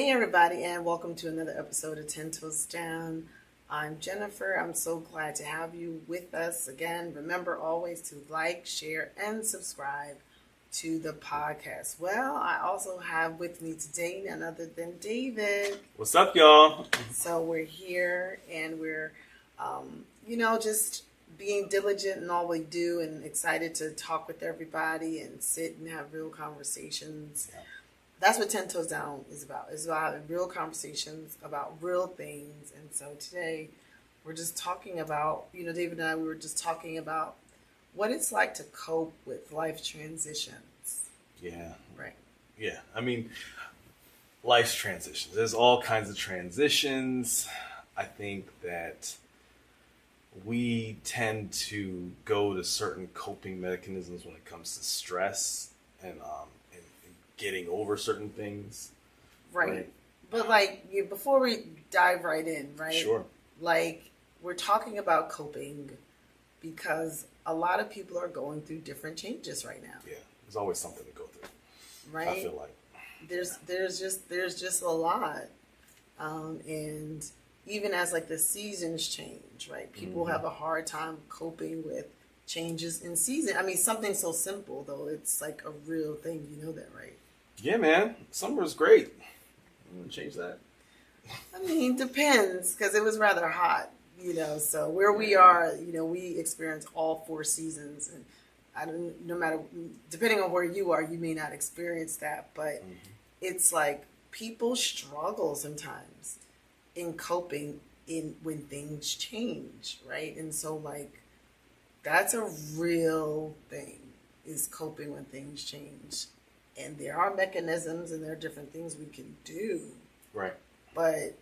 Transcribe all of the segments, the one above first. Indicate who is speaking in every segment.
Speaker 1: Hey, everybody, and welcome to another episode of 10 Toes Down. I'm Jennifer. I'm so glad to have you with us again. Remember always to like, share, and subscribe to the podcast. Well, I also have with me today none other than David.
Speaker 2: What's up, y'all?
Speaker 1: So we're here and we're, just being diligent in all we do and excited to talk with everybody and sit and have real conversations.
Speaker 2: Yeah.
Speaker 1: That's what 10 Toes Down is about. It's about having real conversations about real things. And so today we're just talking about, David and I, we were just talking about what it's like to cope with life transitions.
Speaker 2: Yeah.
Speaker 1: Right.
Speaker 2: Yeah. I mean, life's transitions. There's all kinds of transitions. I think that we tend to go to certain coping mechanisms when it comes to stress and getting over certain things.
Speaker 1: Right. But before we dive right in, right?
Speaker 2: Sure.
Speaker 1: We're talking about coping because a lot of people are going through different changes right now.
Speaker 2: Yeah. There's always something to go through.
Speaker 1: Right.
Speaker 2: I feel like
Speaker 1: there's just a lot. And even as the seasons change, right? People have a hard time coping with changes in season. I mean, something so simple though, it's like a real thing. You know that, right?
Speaker 2: Yeah, man. Summer's great. I'm gonna change that.
Speaker 1: I mean, depends because it was rather hot, So where we are, we experience all four seasons, and no matter, depending on where you are, you may not experience that, but it's like people struggle sometimes in coping when things change, right? And so that's a real thing, is coping when things change. And there are mechanisms and there are different things we can do.
Speaker 2: Right.
Speaker 1: But,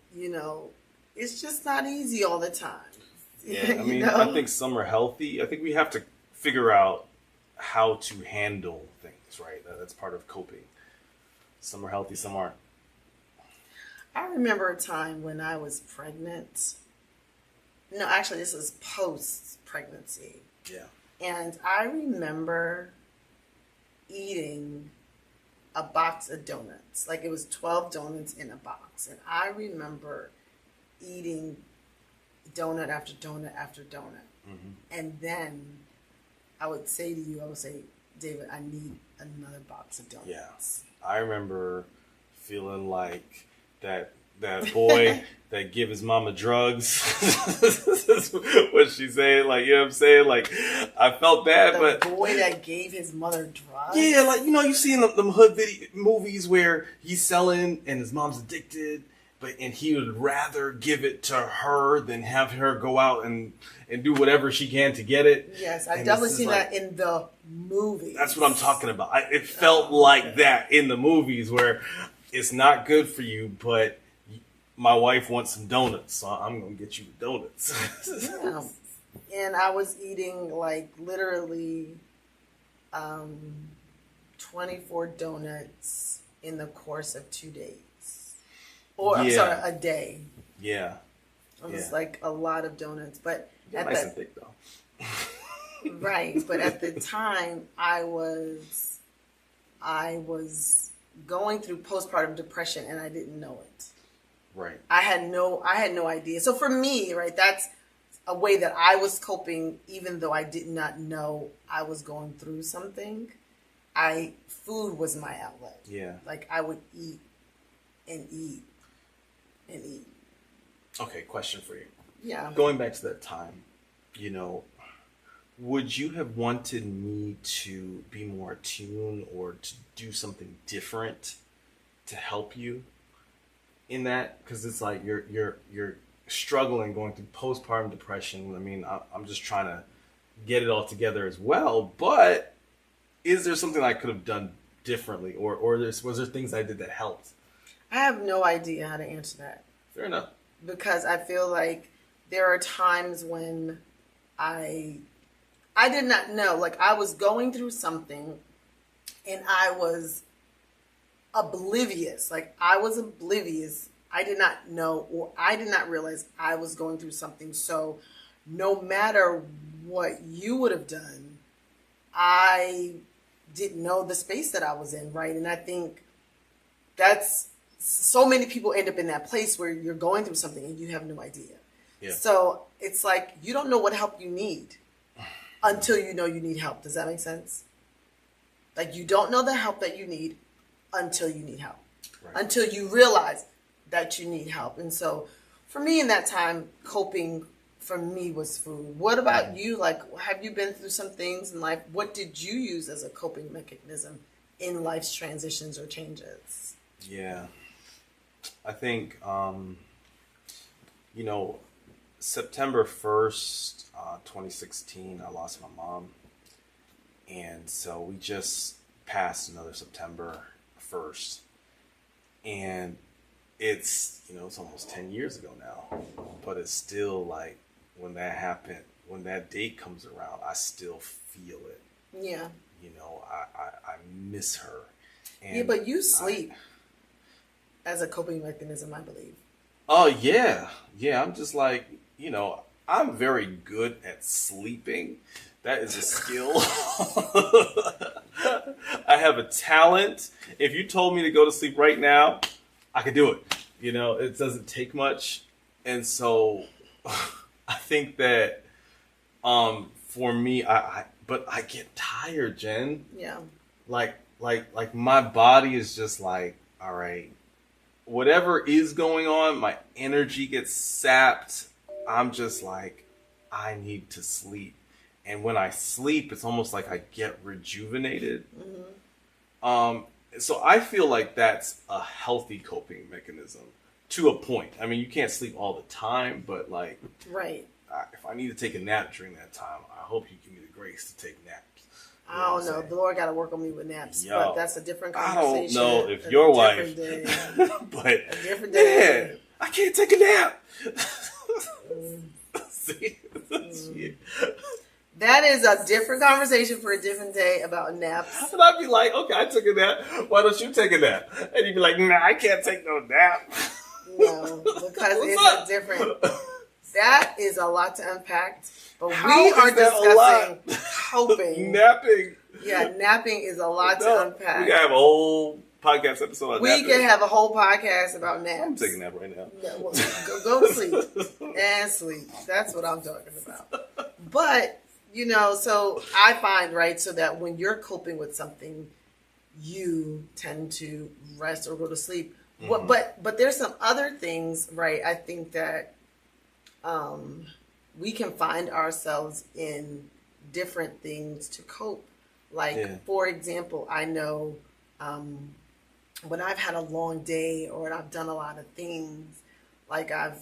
Speaker 1: it's just not easy all the time.
Speaker 2: Yeah, I mean, I think some are healthy. I think we have to figure out how to handle things, right? That's part of coping. Some are healthy, some aren't.
Speaker 1: I remember a time when I was pregnant. No, actually, this was post-pregnancy.
Speaker 2: Yeah.
Speaker 1: And I remember eating a box of donuts. It was 12 donuts in a box. And I remember eating donut after donut after donut. Mm-hmm. And then I would say, David, I need another box of donuts.
Speaker 2: Yeah. I remember feeling like that boy that give his mama drugs. What she saying? You know what I'm saying? I felt bad,
Speaker 1: the boy that gave his mother drugs?
Speaker 2: Yeah, you see in them hood movies where he's selling and his mom's addicted, and he would rather give it to her than have her go out and do whatever she can to get it.
Speaker 1: Yes, I've definitely seen that in the movies.
Speaker 2: That's what I'm talking about. It felt like that in the movies where it's not good for you, but my wife wants some donuts, so I'm going to get you the donuts.
Speaker 1: Yeah. And I was eating literally 24 donuts in the course of 2 days. I'm sorry, a day.
Speaker 2: Yeah.
Speaker 1: It was a lot of donuts. But
Speaker 2: nice and thick though.
Speaker 1: Right. But at the time I was going through postpartum depression and I didn't know it.
Speaker 2: Right.
Speaker 1: I had no idea. So for me, right, that's a way that I was coping, even though I did not know I was going through something. Food was my outlet.
Speaker 2: Yeah.
Speaker 1: I would eat and eat and eat.
Speaker 2: Okay, question for you.
Speaker 1: Yeah.
Speaker 2: Going back to that time, would you have wanted me to be more attuned or to do something different to help you in that? Because it's you're struggling going through postpartum depression. I mean, I'm just trying to get it all together as well. But is there something I could have done differently, or was there things I did that helped?
Speaker 1: I have no idea how to answer that.
Speaker 2: Fair enough.
Speaker 1: Because I feel like there are times when I did not know. I was going through something and I was oblivious. I was oblivious. I did not know, or I did not realize I was going through something. So no matter what you would have done, I didn't know the space that I was in, right? And I think that's so many people end up in that place where you're going through something and you have no idea.
Speaker 2: Yeah.
Speaker 1: So it's like you don't know what help you need until you know you need help. Does that make sense? Like you don't know the help that you need until you need help. Right. Until you realize that you need help. And so for me in that time, coping for me was food. What about you? Like, have you been through some things in life? What did you use as a coping mechanism in life's transitions or changes?
Speaker 2: Yeah. I think, September 1st, 2016, I lost my mom. And so we just passed another September 1st. And it's almost 10 years ago now. But it's still like when that happened, when that date comes around, I still feel it.
Speaker 1: Yeah.
Speaker 2: I miss her. And
Speaker 1: yeah, but you sleep as a coping mechanism, I believe.
Speaker 2: Oh, yeah. Yeah, I'm just like, I'm very good at sleeping. That is a skill. I have a talent. If you told me to go to sleep right now, I could do it. It doesn't take much. And so I think that for me, but I get tired, Jen.
Speaker 1: Yeah.
Speaker 2: Like my body is just like, all right, whatever is going on, my energy gets sapped. I'm just like, I need to sleep. And when I sleep, it's almost like I get rejuvenated. Mm-hmm. So I feel like that's a healthy coping mechanism to a point. I mean, you can't sleep all the time, but like,
Speaker 1: right.
Speaker 2: If I need to take a nap during that time, I hope you give me the grace to take naps.
Speaker 1: I don't know. The Lord got to work on me with naps, but that's a different
Speaker 2: I
Speaker 1: conversation.
Speaker 2: don't know if your wife, but a different day. Man, I can't take a nap. See,
Speaker 1: that is a different conversation for a different day about naps.
Speaker 2: And I'd be like, okay, I took a nap. Why don't you take a nap? And you'd be like, nah, I can't take no nap.
Speaker 1: No, because it's a different. That is a lot to unpack. But we are discussing coping.
Speaker 2: Napping.
Speaker 1: Yeah, napping is a lot to unpack.
Speaker 2: We can have a whole podcast episode on napping.
Speaker 1: We can have a whole podcast about naps.
Speaker 2: I'm taking a nap right now.
Speaker 1: Yeah, well, go to sleep. And sleep. That's what I'm talking about. But, so I find, right, so that when you're coping with something, you tend to rest or go to sleep. Mm-hmm. But there's some other things, right, I think that we can find ourselves in different things to cope. Like, for example, I know when I've had a long day or I've done a lot of things, like I've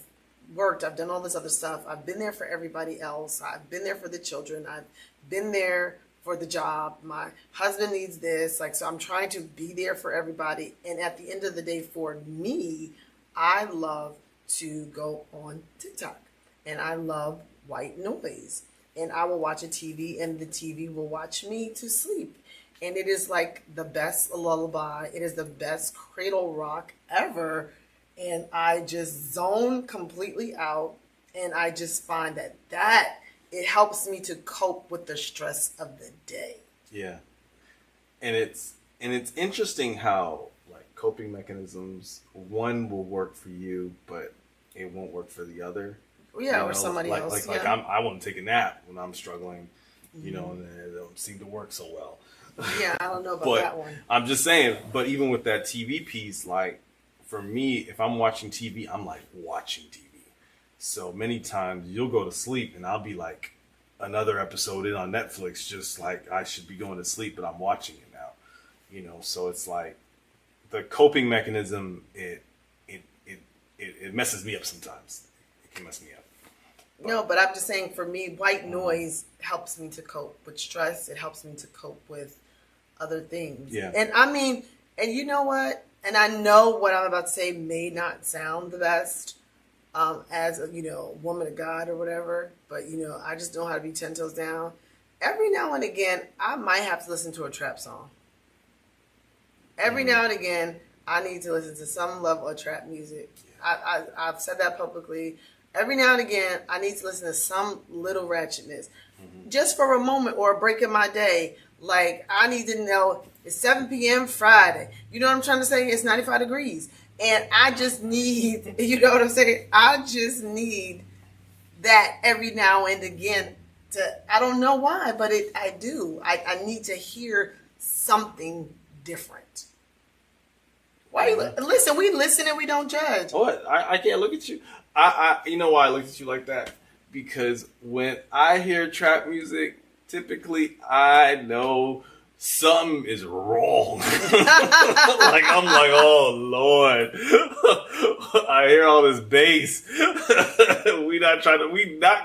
Speaker 1: worked, I've done all this other stuff. I've been there for everybody else. I've been there for the children. I've been there for the job. My husband needs this. So I'm trying to be there for everybody. And at the end of the day, for me, I love to go on TikTok. And I love white noise. And I will watch a TV and the TV will watch me to sleep. And it is like the best lullaby. It is the best cradle rock ever. And I just zone completely out. And I just find that it helps me to cope with the stress of the day. Yeah.
Speaker 2: And it's interesting how like coping mechanisms, one will work for you, but it won't work for the other.
Speaker 1: Yeah, or somebody else.
Speaker 2: I want to take a nap when I'm struggling, and it don't seem to work so well.
Speaker 1: Yeah, I don't know about that one.
Speaker 2: I'm just saying, but even with that TV piece, like for me, if I'm watching TV, I'm like watching TV. So many times you'll go to sleep and I'll be like another episode in on Netflix, just like I should be going to sleep, but I'm watching it now. So it's like the coping mechanism, it messes me up sometimes. It can mess me up.
Speaker 1: No, but I'm just saying for me, white noise helps me to cope with stress. It helps me to cope with other things.
Speaker 2: Yeah.
Speaker 1: And I mean, and you know what? And I know what I'm about to say may not sound the best as a, woman of God or whatever, but, I just know how to be 10 toes down. Every now and again, I might have to listen to a trap song. Every now and again, I need to listen to some level of trap music. I've said that publicly. Every now and again, I need to listen to some little ratchetness. Just for a moment or a break in my day. Like, I need to know it's 7 p.m. Friday. You know what I'm trying to say? It's 95 degrees. And I just need, you know what I'm saying? I just need that every now and again I don't know why, but I do. I need to hear something different. Why you listen? We listen and we don't judge.
Speaker 2: What? I can't look at you. You know why I look at you like that? Because when I hear trap music, typically I know something is wrong. Like I'm like, oh Lord, I hear all this bass. We not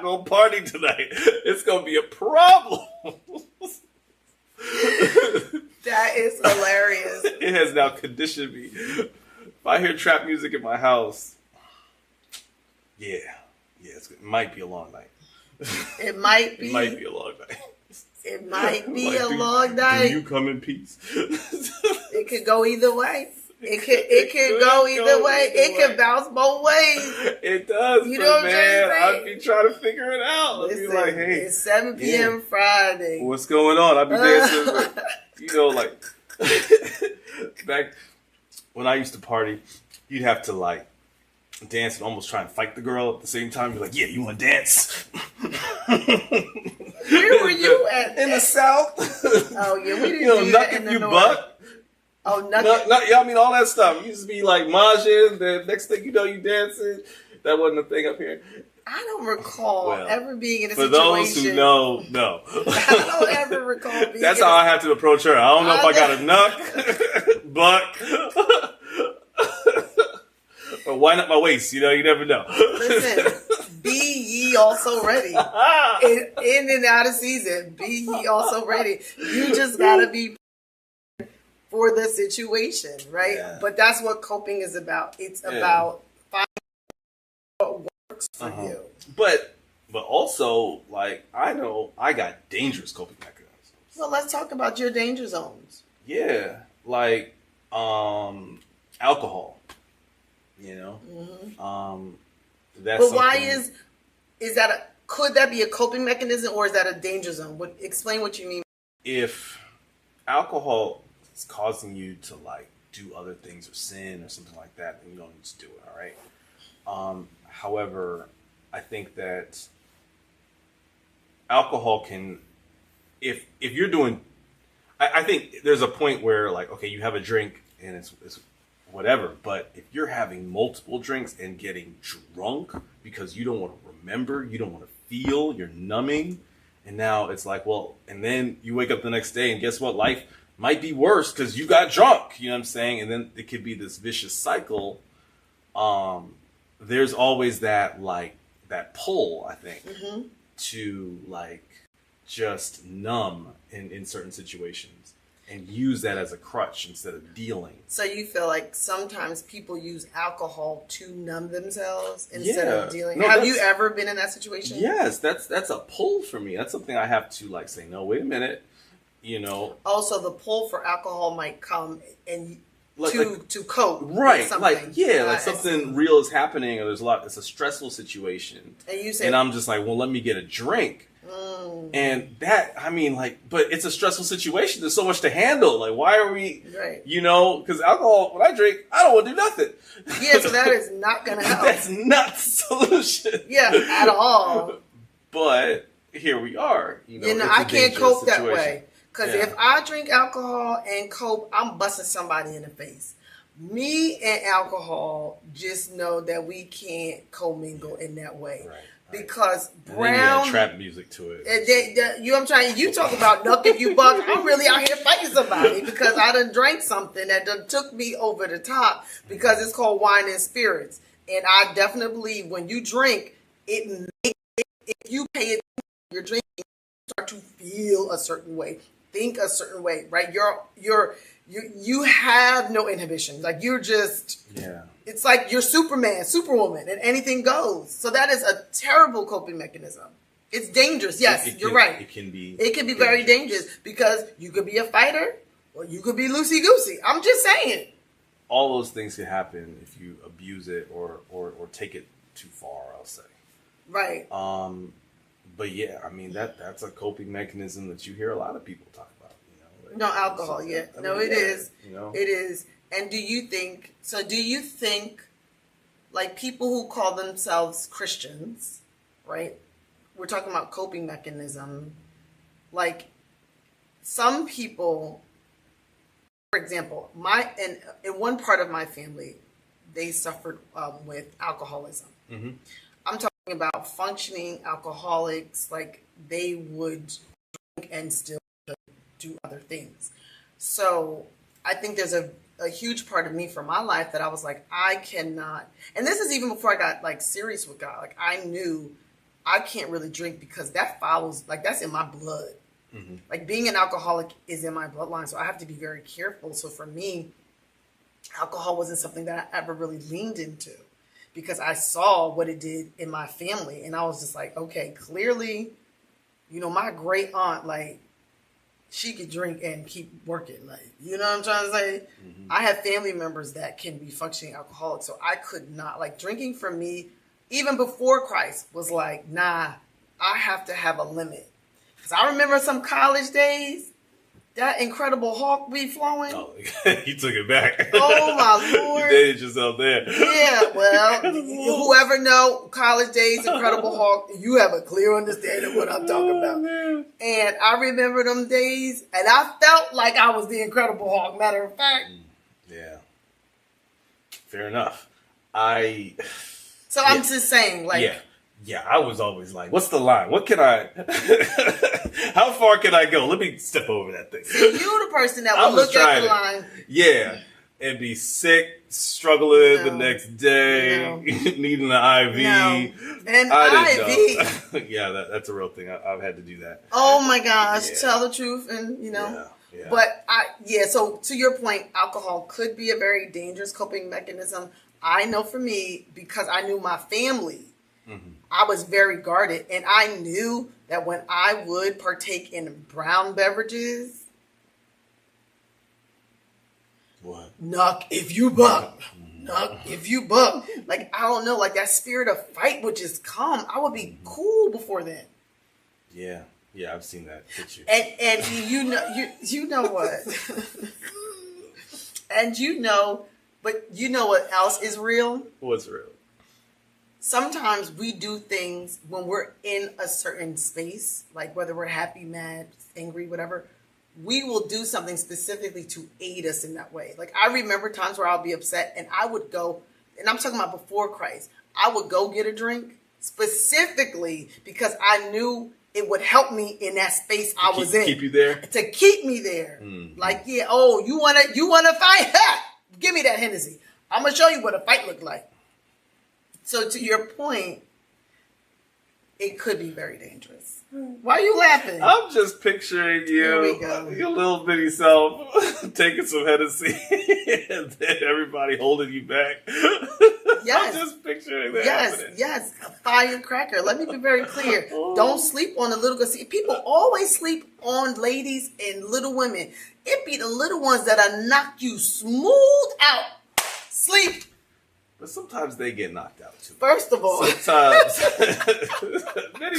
Speaker 2: gonna party tonight. It's gonna be a problem.
Speaker 1: That is hilarious.
Speaker 2: It has now conditioned me. If I hear trap music in my house, yeah, it might be a long night.
Speaker 1: It might be.
Speaker 2: It might be a long night.
Speaker 1: It might be
Speaker 2: Like,
Speaker 1: a long night.
Speaker 2: Do you come in peace?
Speaker 1: It could go either way. It could go either way. It could bounce both ways.
Speaker 2: It does.
Speaker 1: You
Speaker 2: But
Speaker 1: know what I'm
Speaker 2: man,
Speaker 1: saying?
Speaker 2: I'd be trying to figure it out. I'd be
Speaker 1: Listen,
Speaker 2: like, hey,
Speaker 1: it's 7 p.m. Friday.
Speaker 2: what's going on? I'd be dancing. You know, like back when I used to party, you'd have to like dance and almost try and fight the girl at the same time. You're like, yeah, you want to dance?
Speaker 1: Where were you at?
Speaker 2: In the South?
Speaker 1: Oh yeah, we didn't
Speaker 2: You know,
Speaker 1: do
Speaker 2: knuck
Speaker 1: that in
Speaker 2: if
Speaker 1: the
Speaker 2: you
Speaker 1: North.
Speaker 2: buck.
Speaker 1: Oh, nothing.
Speaker 2: Yeah, I mean all that stuff. You used to be like mahjong. The next thing you know, you dancing. That wasn't a thing up here.
Speaker 1: I don't recall ever being in a
Speaker 2: For
Speaker 1: situation.
Speaker 2: those who know, no.
Speaker 1: I don't ever recall being.
Speaker 2: That's how I have to approach her. I don't know if I got a knuck, buck, or wind up my waist. You know, you never know.
Speaker 1: Listen, be ye also ready. In and out of season, be ye also ready. You just gotta be for the situation, right?
Speaker 2: Yeah.
Speaker 1: But that's what coping is about. It's about finding what works for you.
Speaker 2: But also, like, I know I got dangerous coping mechanisms.
Speaker 1: So let's talk about your danger zones.
Speaker 2: Yeah, like alcohol. You know, that's.
Speaker 1: But why is that? Could that be a coping mechanism, or is that a danger zone? Explain what you mean.
Speaker 2: If alcohol is causing you to like do other things or sin or something like that, then you don't need to do it. All right. However, I think that alcohol can, if you're doing, I think there's a point where like, okay, you have a drink and it's whatever, but if you're having multiple drinks and getting drunk because you don't want to remember, you don't want to feel, you're numbing, and now it's like, well, and then you wake up the next day and guess what? Life might be worse because you got drunk, you know what I'm saying? And then it could be this vicious cycle. There's always that pull, I think, to like just numb in certain situations and use that as a crutch instead of dealing.
Speaker 1: So you feel like sometimes people use alcohol to numb themselves instead of dealing.
Speaker 2: No,
Speaker 1: have you ever been in that situation?
Speaker 2: Yes, that's a pull for me. That's something I have to like say, no, wait a minute, you know.
Speaker 1: Also, the pull for alcohol might come and to cope,
Speaker 2: right?
Speaker 1: With
Speaker 2: like
Speaker 1: something.
Speaker 2: Something real is happening, or there's it's a stressful situation, and I'm just like, well, let me get a drink. And that, I mean, like, but it's a stressful situation. There's so much to handle. Like, why are we, you know, because alcohol, when I drink, I don't want to do nothing.
Speaker 1: Yeah, so that is not going to help.
Speaker 2: That's not the solution.
Speaker 1: Yeah, at all.
Speaker 2: But here we are. You know,
Speaker 1: I can't cope
Speaker 2: situation.
Speaker 1: that way. Because if I drink alcohol and cope, I'm busting somebody in the face. Me and alcohol, just know that we can't commingle in that way. Right. Because brown
Speaker 2: trap music to it.
Speaker 1: You know what I'm trying. You talk about knuck if you buck. I'm really out here fighting somebody because I done drank something that done took me over the top because it's called wine and spirits. And I definitely believe when you drink, if you pay attention to your drinking, you start to feel a certain way, think a certain way, right? You have no inhibitions. Like you're just It's like you're Superman, Superwoman, and anything goes. So that is a terrible coping mechanism. It's dangerous. Yes, you're right.
Speaker 2: It can be
Speaker 1: very dangerous because you could be a fighter or you could be loosey-goosey. I'm just saying.
Speaker 2: All those things can happen if you abuse it or take it too far, I'll say.
Speaker 1: Right.
Speaker 2: But yeah, I mean that's a coping mechanism that you hear a lot of people talk about. You know,
Speaker 1: no alcohol, yeah. No, it is.
Speaker 2: You know?
Speaker 1: It is. And do you think, like people who call themselves Christians, right? We're talking about coping mechanism. Like some people, for example, in one part of my family, they suffered with alcoholism.
Speaker 2: Mm-hmm.
Speaker 1: I'm talking about functioning alcoholics, like they would drink and still do other things. So I think there's a huge part of me from my life that I was like, I cannot, and this is even before I got like serious with God. Like I knew I can't really drink because that follows, like that's in my blood.
Speaker 2: Mm-hmm.
Speaker 1: Like being an alcoholic is in my bloodline. So I have to be very careful. So for me, alcohol wasn't something that I ever really leaned into because I saw what it did in my family. And I was just like, okay, clearly, my great aunt, like, she could drink and keep working. Like, you know what I'm trying to say? Mm-hmm. I have family members that can be functioning alcoholics. So I could not, like, drinking for me, even before Christ, was like, nah, I have to have a limit. Because I remember some college days, that Incredible Hulk be flowing.
Speaker 2: Oh, you took it back.
Speaker 1: Oh, my Lord.
Speaker 2: You dated yourself there.
Speaker 1: Yeah, well, whoever know college days, Incredible Hulk, you have a clear understanding of what I'm talking about. And I remember them days, and I felt like I was the Incredible Hulk, matter of fact.
Speaker 2: Yeah. Fair enough.
Speaker 1: So I'm just saying, like...
Speaker 2: Yeah, I was always like, what's the line? What can I... How far can I go? Let me step over that thing.
Speaker 1: See, you the person that will look at the line.
Speaker 2: Yeah, and be sick, struggling the next day, needing an IV.
Speaker 1: No. An IV.
Speaker 2: Yeah, that's a real thing. I've had to do that.
Speaker 1: Oh my gosh, tell the truth, and Yeah. But so to your point, alcohol could be a very dangerous coping mechanism. I know for me, because I knew my family, I was very guarded, and I knew that when I would partake in brown beverages,
Speaker 2: what?
Speaker 1: Knock if you buck. Knock if you buck. Like, I don't know, like that spirit of fight would just come. I would be cool before then.
Speaker 2: Yeah, I've seen that picture.
Speaker 1: And you know what? And but you know what else is real?
Speaker 2: What's real?
Speaker 1: Sometimes we do things when we're in a certain space, like whether we're happy, mad, angry, whatever, we will do something specifically to aid us in that way. Like I remember times where I'll be upset and I would go, and I'm talking about before Christ, I would go get a drink specifically because I knew it would help me in that space I was in.
Speaker 2: Keep you there?
Speaker 1: To keep me there. Mm-hmm. Like, you wanna fight? Ha! Give me that Hennessy. I'm gonna show you what a fight looked like. So to your point, it could be very dangerous. Why are you laughing?
Speaker 2: I'm just picturing you, your little bitty self, taking some Hennessy, and then everybody holding you back.
Speaker 1: Yes.
Speaker 2: I'm just picturing that.
Speaker 1: Yes, a firecracker. Let me be very clear. Don't sleep on the little girls. See, people always sleep on ladies and little women. It be the little ones that'll knock you smooth out. Sleep.
Speaker 2: But sometimes they get knocked out too.
Speaker 1: First of all,
Speaker 2: many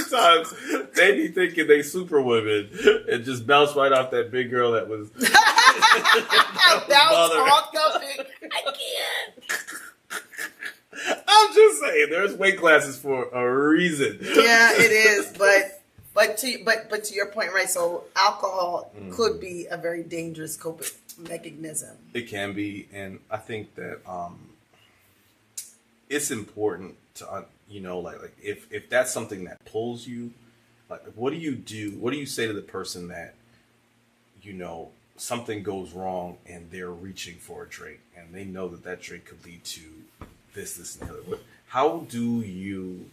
Speaker 2: times they be thinking they super women and just bounce right off that big girl that was.
Speaker 1: Bounce off the big. I can't.
Speaker 2: I'm just saying, there's weight classes for a reason.
Speaker 1: Yeah, it is, but to your point, right? So alcohol could be a very dangerous coping mechanism.
Speaker 2: It can be, and I think that it's important to like if that's something that pulls you, like what do you do? What do you say to the person that something goes wrong and they're reaching for a drink and they know that drink could lead to this and the other? How do you,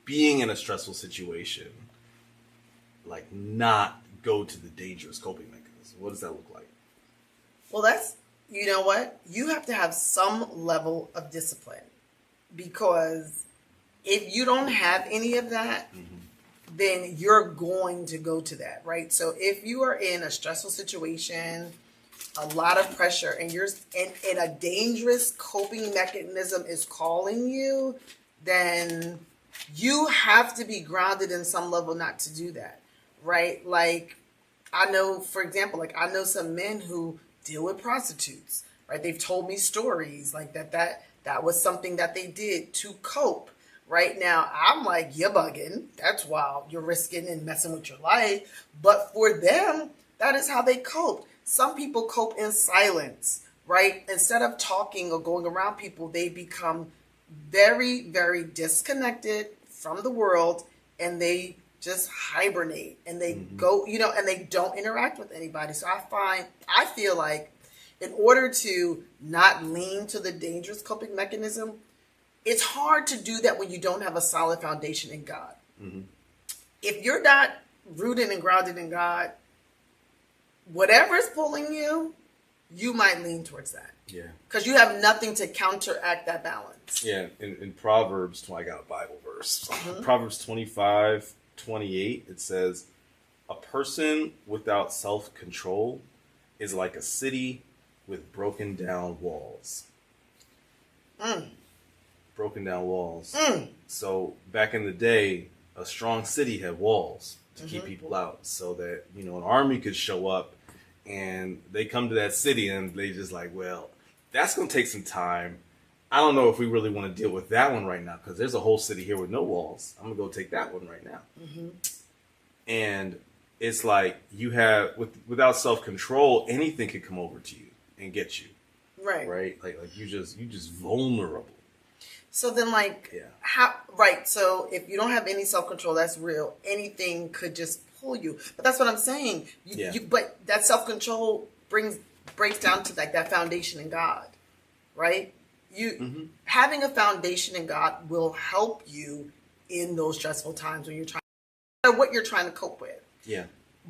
Speaker 2: being in a stressful situation, like not go to the dangerous coping mechanism? What does that look like?
Speaker 1: Well, you know what? You have to have some level of discipline, because if you don't have any of that, then you're going to go to that, right? So if you are in a stressful situation, a lot of pressure, and you're in a dangerous coping mechanism is calling you, then you have to be grounded in some level not to do that, right? Like I know, for example, I know some men who deal with prostitutes, right? They've told me stories like that was something that they did to cope. Right now, I'm like, you're bugging. That's wild. You're risking and messing with your life. But for them, that is how they cope. Some people cope in silence, right? Instead of talking or going around people, they become very, very disconnected from the world, and they just hibernate, and they go, and they don't interact with anybody. So I feel like in order to not lean to the dangerous coping mechanism, it's hard to do that when you don't have a solid foundation in God. If you're not rooted and grounded in God, whatever's pulling you, you might lean towards that.
Speaker 2: Yeah.
Speaker 1: Because you have nothing to counteract that balance.
Speaker 2: Yeah. In Proverbs, I got a Bible verse. Proverbs 25:28, it says, "A person without self-control is like a city with broken down walls." Broken down walls. So back in the day, a strong city had walls to keep people out, so that an army could show up and they come to that city and they just like, well, that's going to take some time. I don't know if we really want to deal with that one right now, because there's a whole city here with no walls. I'm gonna go take that one right now. And it's like you have without self-control, anything could come over to you and get you. Right. Like you just vulnerable.
Speaker 1: So then, so if you don't have any self-control, that's real. Anything could just pull you. But that's what I'm saying. But that self-control breaks down to like that foundation in God, right? Having a foundation in God will help you in those stressful times when you're trying, what you're trying to cope with.
Speaker 2: Yeah.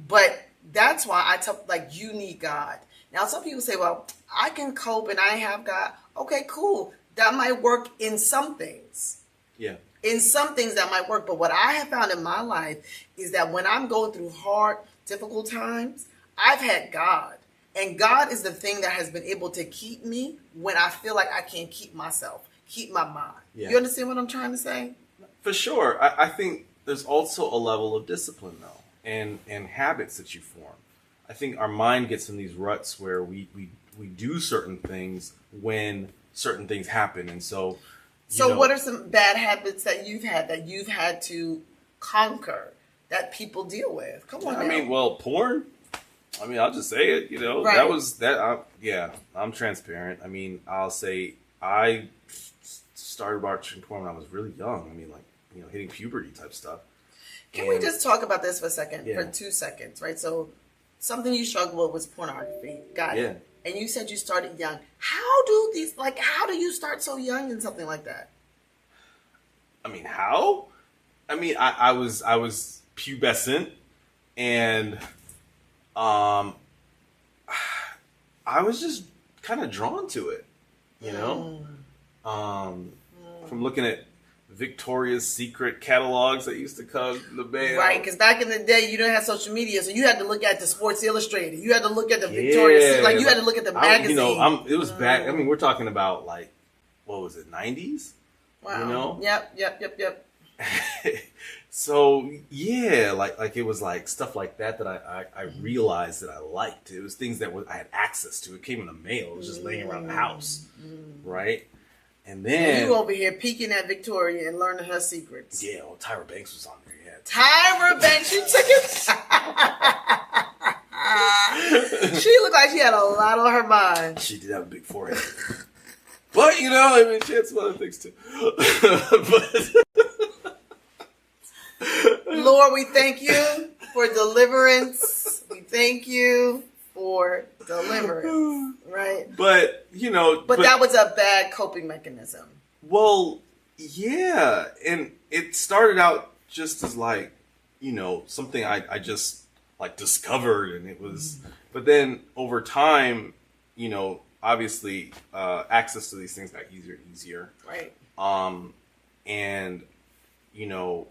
Speaker 1: But that's why I tell, like, you need God. Now, some people say, well, I can cope and I have God. Okay, cool. That might work in some things.
Speaker 2: Yeah.
Speaker 1: In some things that might work. But what I have found in my life is that when I'm going through hard, difficult times, I've had God. And God is the thing that has been able to keep me when I feel like I can't keep myself, keep my mind.
Speaker 2: Yeah.
Speaker 1: You understand what I'm trying to say?
Speaker 2: For sure. I think there's also a level of discipline, though, and habits that you form. I think our mind gets in these ruts where we do certain things when certain things happen. And so what are some bad habits that you've had to conquer that people deal with? Come on. I mean, well, porn. I mean, I'll just say it,
Speaker 1: Right.
Speaker 2: That was that. I'm transparent. I mean, I'll say I started watching porn when I was really young. I mean, like, hitting puberty type stuff.
Speaker 1: Can we just talk about this for a second,
Speaker 2: Yeah.
Speaker 1: for 2 seconds, right? So something you struggle with was pornography. Got
Speaker 2: Yeah.
Speaker 1: it. And you said you started young. How do you start so young in something like that?
Speaker 2: I mean, how? I mean, I was pubescent, and I was just kind of drawn to it, from looking at Victoria's Secret catalogs that used to come in the mail.
Speaker 1: Right, because back in the day, you didn't have social media, so you had to look at the Sports Illustrated. You had to look at the Victoria's Secret. Like, you had to look at the magazine.
Speaker 2: It was back. I mean, we're talking about, like, what was it, 90s?
Speaker 1: Wow. Yep.
Speaker 2: So yeah, like it was like stuff like that I realized that I liked. It was things that I had access to. It came in the mail. It was just laying around the house, right? And then
Speaker 1: you over here peeking at Victoria and learning her secrets.
Speaker 2: Yeah, well, Tyra Banks was on there. Yeah,
Speaker 1: Tyra Banks, you took it. She looked like she had a lot on her mind.
Speaker 2: She did have a big forehead, but I mean, she had some other things too.
Speaker 1: Lord, we thank you for deliverance. We thank you for deliverance, right?
Speaker 2: But
Speaker 1: that was a bad coping mechanism.
Speaker 2: Well, yeah, and it started out just as like, something I just like discovered, and it was, but then over time, obviously, access to these things got easier and easier.
Speaker 1: Right.
Speaker 2: And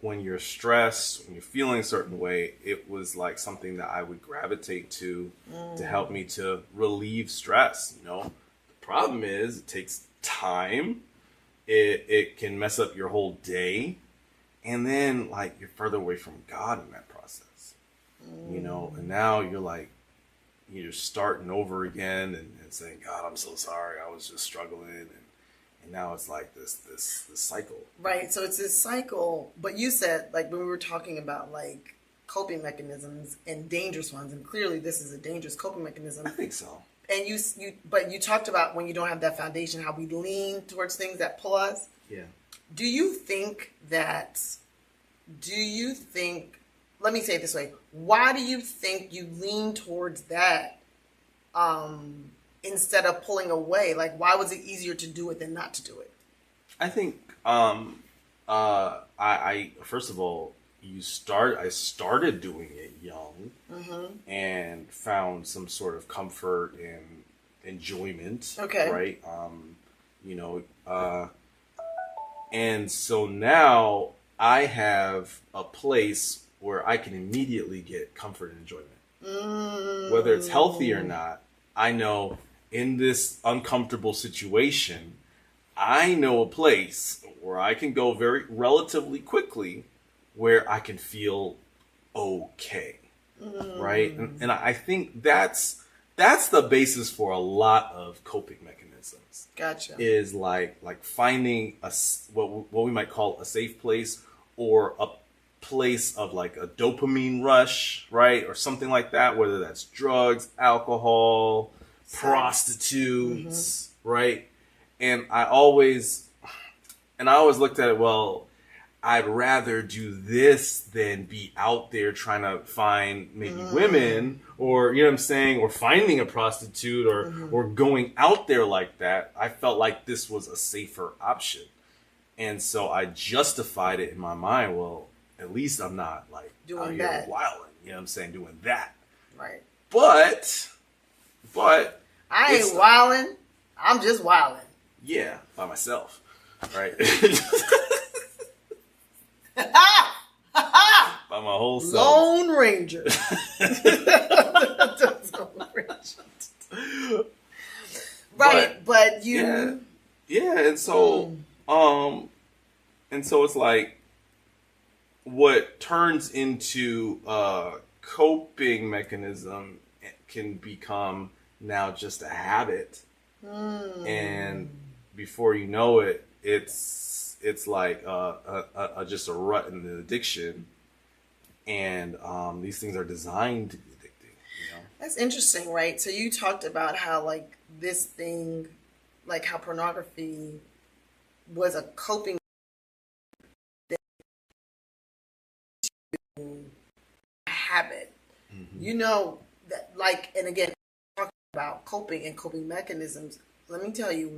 Speaker 2: when you're stressed, when you're feeling a certain way, it was like something that I would gravitate to help me to relieve stress. The problem is it takes time. It can mess up your whole day. And then like you're further away from God in that process, and now you're like, you're starting over again and saying, God, I'm so sorry. I was just struggling. And now it's like this cycle.
Speaker 1: Right. So it's this cycle. But you said, like, when we were talking about, like, coping mechanisms and dangerous ones, and clearly this is a dangerous coping mechanism.
Speaker 2: I think so.
Speaker 1: And but you talked about when you don't have that foundation, how we lean towards things that pull us.
Speaker 2: Yeah.
Speaker 1: Do you think, let me say it this way, why do you think you lean towards that instead of pulling away? Like, why was it easier to do it than not to do it?
Speaker 2: I think, I first of all, I started doing it young and found some sort of comfort and enjoyment.
Speaker 1: Okay.
Speaker 2: Right. And so now I have a place where I can immediately get comfort and enjoyment. Whether it's healthy or not, I know in this uncomfortable situation, I know a place where I can go very relatively quickly where I can feel okay. Right? And I think that's the basis for a lot of coping mechanisms.
Speaker 1: Gotcha.
Speaker 2: Is like finding what we might call a safe place, or a place of like a dopamine rush, right? Or something like that, whether that's drugs, alcohol, prostitutes, right? And I always looked at it, well, I'd rather do this than be out there trying to find maybe women, or, you know what I'm saying, or finding a prostitute, or going out there like that. I felt like this was a safer option. And so I justified it in my mind. Well, at least I'm not like
Speaker 1: doing
Speaker 2: out
Speaker 1: that.
Speaker 2: here wilding, you know what I'm saying, doing that.
Speaker 1: Right.
Speaker 2: But
Speaker 1: I ain't wilding. I'm just wilding.
Speaker 2: Yeah, by myself, right? By my whole self.
Speaker 1: Lone Ranger. Right, but you.
Speaker 2: Yeah, and so it's like what turns into a coping mechanism can become now just a habit, and before you know it, it's like just a rut in the addiction, and these things are designed to be addicting. You know?
Speaker 1: That's interesting, right? So you talked about how like this thing, like how pornography was a coping habit. You know that, like, and again, talking about coping and coping mechanisms. Let me tell you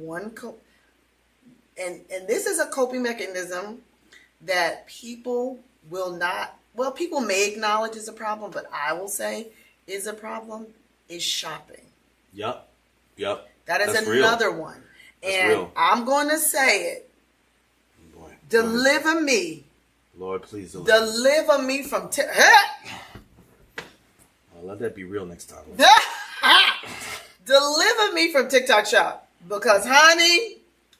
Speaker 1: and this is a coping mechanism that people will not. Well, people may acknowledge is a problem, but I will say is a problem is shopping.
Speaker 2: Yep.
Speaker 1: That is
Speaker 2: That's
Speaker 1: another
Speaker 2: real.
Speaker 1: one.
Speaker 2: That's
Speaker 1: and
Speaker 2: real.
Speaker 1: I'm going to say it.
Speaker 2: Boy,
Speaker 1: deliver me.
Speaker 2: Lord, please
Speaker 1: deliver me from
Speaker 2: let that be real next time.
Speaker 1: Deliver me from TikTok Shop, because honey,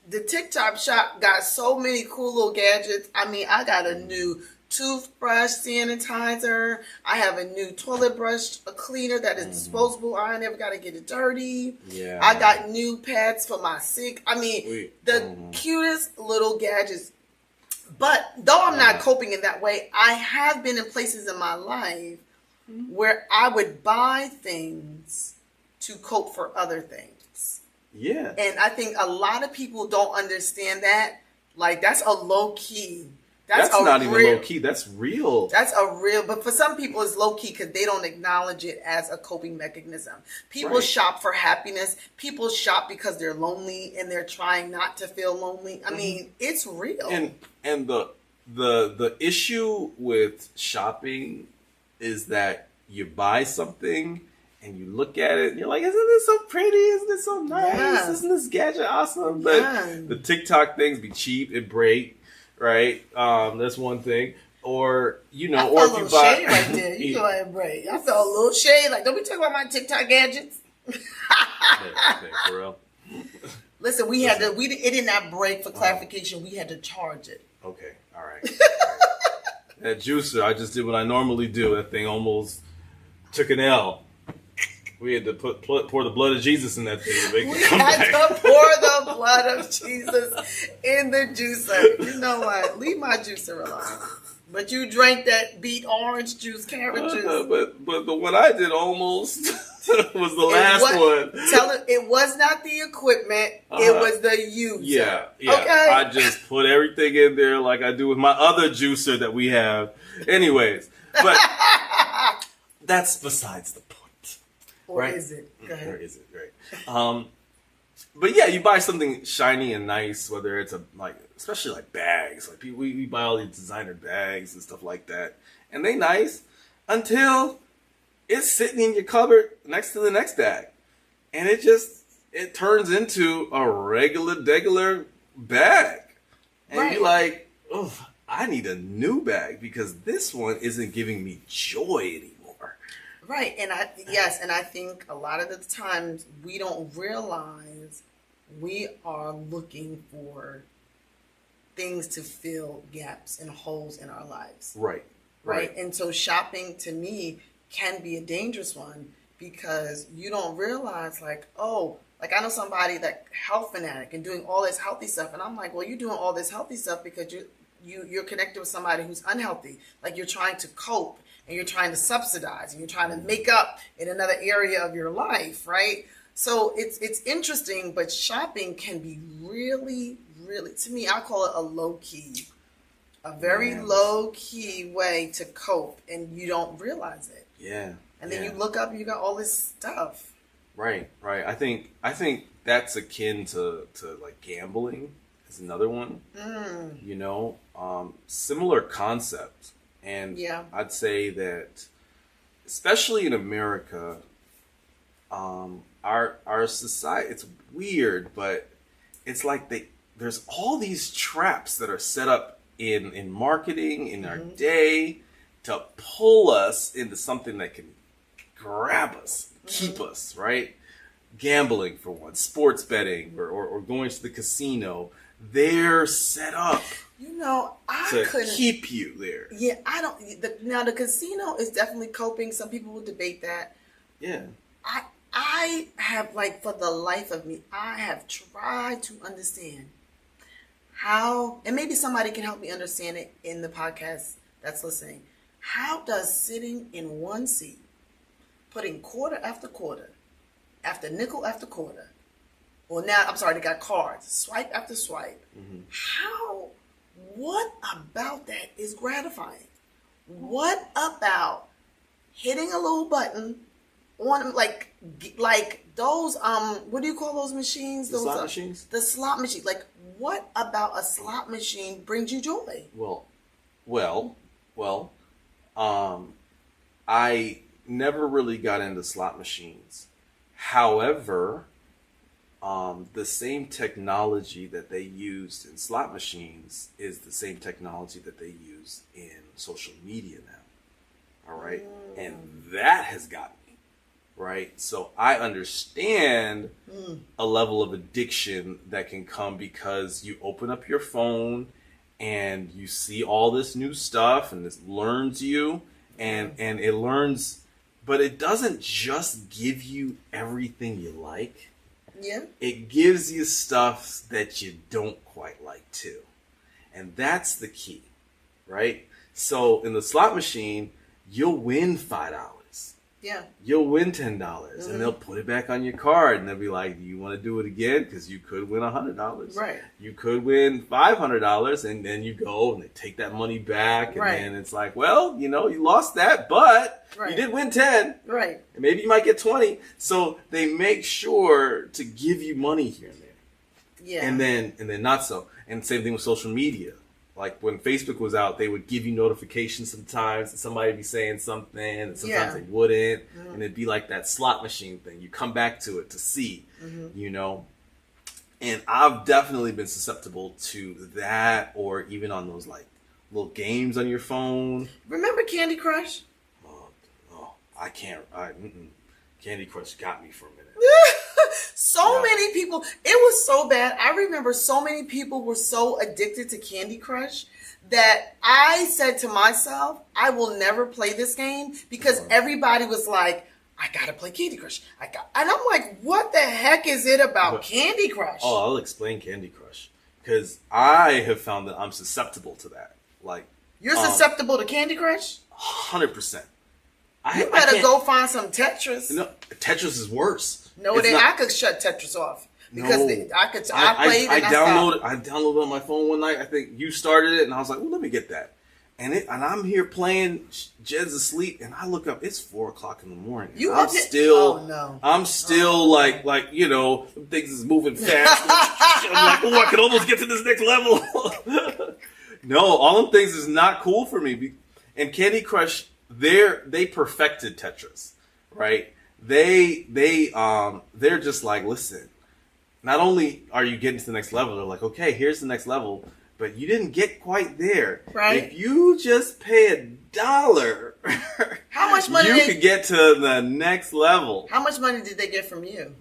Speaker 1: the TikTok Shop got so many cool little gadgets. I mean, I got a new toothbrush sanitizer. I have a new toilet brush cleaner that is disposable. I never got to get it dirty.
Speaker 2: Yeah.
Speaker 1: I got new pads for my sink. I mean, the cutest little gadgets. But though I'm not coping in that way, I have been in places in my life where I would buy things to cope for other things.
Speaker 2: Yeah.
Speaker 1: And I think a lot of people don't understand that. Like, that's a low key.
Speaker 2: That's not even low key. That's real.
Speaker 1: That's a real, but for some people it's low key because they don't acknowledge it as a coping mechanism. People shop for happiness. People shop because they're lonely and they're trying not to feel lonely. I mean, it's real.
Speaker 2: And the issue with shopping is that you buy something and you look at it and you're like, isn't this so pretty? Isn't this so nice?
Speaker 1: Yeah.
Speaker 2: Isn't this gadget awesome? But the TikTok things be cheap and break. Right, that's one thing. Or or if you buy
Speaker 1: shade right there, you go ahead and break. I felt a little shade. Like, don't be talking about my TikTok gadgets.
Speaker 2: For real.
Speaker 1: Listen, it did not break. For clarification, we had to charge it.
Speaker 2: Okay, all right. That juicer, I just did what I normally do. That thing almost took an L We had to pour the blood of Jesus in that thing to make
Speaker 1: We
Speaker 2: it come
Speaker 1: had
Speaker 2: back.
Speaker 1: to pour the blood of Jesus in the juicer. You know what? Leave my juicer alone. But you drank that beet orange juice, carrot juice.
Speaker 2: But the one I did almost was the last one.
Speaker 1: Tell it, it was not the equipment. It was the user.
Speaker 2: Yeah.
Speaker 1: Okay.
Speaker 2: I just put everything in there like I do with my other juicer that we have. Anyways, but that's besides the point.
Speaker 1: Or
Speaker 2: right?
Speaker 1: is it? Go ahead.
Speaker 2: Or is it? Right. But yeah, you buy something shiny and nice, whether it's especially like bags. Like we buy all these designer bags and stuff like that, and they nice until it's sitting in your cupboard next to the next bag, and it turns into a regular bag, and
Speaker 1: Right.
Speaker 2: you're like, oh, I need a new bag because this one isn't giving me joy anymore.
Speaker 1: Right, and I think a lot of the times we don't realize we are looking for things to fill gaps and holes in our lives. Right. And so shopping to me can be a dangerous one because you don't realize like I know somebody that health fanatic and doing all this healthy stuff, and I'm like, well, you're doing all this healthy stuff because you're connected with somebody who's unhealthy. Like you're trying to cope and you're trying to subsidize and you're trying to make up in another area of your life, right? So it's interesting, but shopping can be really, really, to me, I call it a very low key way to cope, and you don't realize it.
Speaker 2: Yeah.
Speaker 1: And then you look up and you got all this stuff.
Speaker 2: Right. I think that's akin to like gambling is another one. You know, similar concept. And I'd say that, especially in America, our society, it's weird, but it's like there's all these traps that are set up in marketing in our day to pull us into something that can grab us, keep us, right? Gambling for one, sports betting, or going to the casino. They're set up.
Speaker 1: You know,
Speaker 2: to keep you there.
Speaker 1: Yeah, I don't. Now the casino is definitely coping. Some people will debate that.
Speaker 2: Yeah.
Speaker 1: I have, like, for the life of me, I have tried to understand how, and maybe somebody can help me understand it in the podcast that's listening. How does sitting in one seat, putting quarter after quarter, after nickel after quarter, or now, I'm sorry, they got cards, swipe after swipe. What about that is gratifying? What about hitting a little button on like those what do you call those machines?
Speaker 2: The
Speaker 1: Those
Speaker 2: slot machines?
Speaker 1: The slot machine. Like, what about a slot machine brings you joy?
Speaker 2: Well, I never really got into slot machines. However, the same technology that they used in slot machines is the same technology that they use in social media now. All right. And that has got me. Right. So I understand a level of addiction that can come because you open up your phone and you see all this new stuff and this learns you and it learns, but it doesn't just give you everything you like.
Speaker 1: Yeah.
Speaker 2: It gives you stuff that you don't quite like too. And that's the key, right? So in the slot machine, you'll win $5.
Speaker 1: Yeah.
Speaker 2: You'll win $10 and they'll put it back on your card and they'll be like, do you want to do it again? Because you could win $100.
Speaker 1: Right.
Speaker 2: You could win $500 and then you go and they take that money back. And then it's like, well, you know, you lost that, but you did win 10.
Speaker 1: Right.
Speaker 2: And maybe you might get 20. So they make sure to give you money here and there.
Speaker 1: Yeah.
Speaker 2: And then not so. And same thing with social media. Like when Facebook was out, they would give you notifications sometimes and somebody would be saying something and sometimes they wouldn't. And it'd be like that slot machine thing. You come back to it to see, you know. And I've definitely been susceptible to that, or even on those like little games on your phone.
Speaker 1: Remember Candy Crush?
Speaker 2: Oh, I can't. Candy Crush got me for a minute.
Speaker 1: Many people, it was so bad. I remember so many people were so addicted to Candy Crush that I said to myself, I will never play this game because everybody was like, I gotta play Candy Crush. And I'm like, what the heck is it about Candy Crush?
Speaker 2: Oh, I'll explain Candy Crush because I have found that I'm susceptible to that. Like,
Speaker 1: you're susceptible to Candy Crush?
Speaker 2: 100%.
Speaker 1: You better go find some Tetris.
Speaker 2: No, Tetris is worse.
Speaker 1: No, I could shut Tetris off because
Speaker 2: I downloaded it on my phone one night. I think you started it, and I was like, "Well, let me get that." And I'm here playing. Jed's asleep, and I look up. It's 4:00 in the morning. I'm still like you know, things is moving fast. I'm like, oh, I can almost get to this next level. No, all them things is not cool for me. And Candy Crush, they perfected Tetris, right? They're just like, listen. Not only are you getting to the next level, they're like, okay, here's the next level. But you didn't get quite there.
Speaker 1: Right.
Speaker 2: If you just pay $1,
Speaker 1: how much money
Speaker 2: you could get to the next level.
Speaker 1: How much money did they get from you?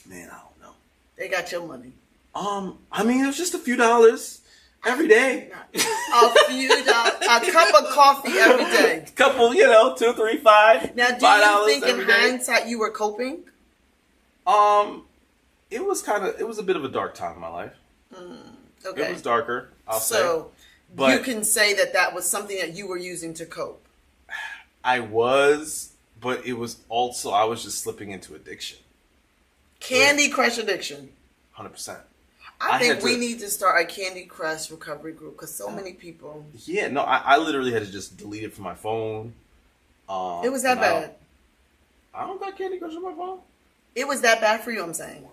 Speaker 2: Man, I don't know.
Speaker 1: They got your money.
Speaker 2: I mean, it was just a few dollars every day.
Speaker 1: A few dollars, a cup of coffee every day.
Speaker 2: Couple, you know, 2, 3, 5.
Speaker 1: Now, do you think in hindsight you were coping?
Speaker 2: It was a bit of a dark time in my life.
Speaker 1: Okay.
Speaker 2: It was darker, I'll say.
Speaker 1: So you can say that was something that you were using to cope.
Speaker 2: I was, but it was also, I was just slipping into addiction.
Speaker 1: Candy Crush addiction.
Speaker 2: 100%.
Speaker 1: I think we need to start a Candy Crush recovery group because so many people.
Speaker 2: Yeah, no, I literally had to just delete it from my phone.
Speaker 1: It was that bad.
Speaker 2: I don't got Candy Crush on my phone.
Speaker 1: It was that bad for you, I'm saying.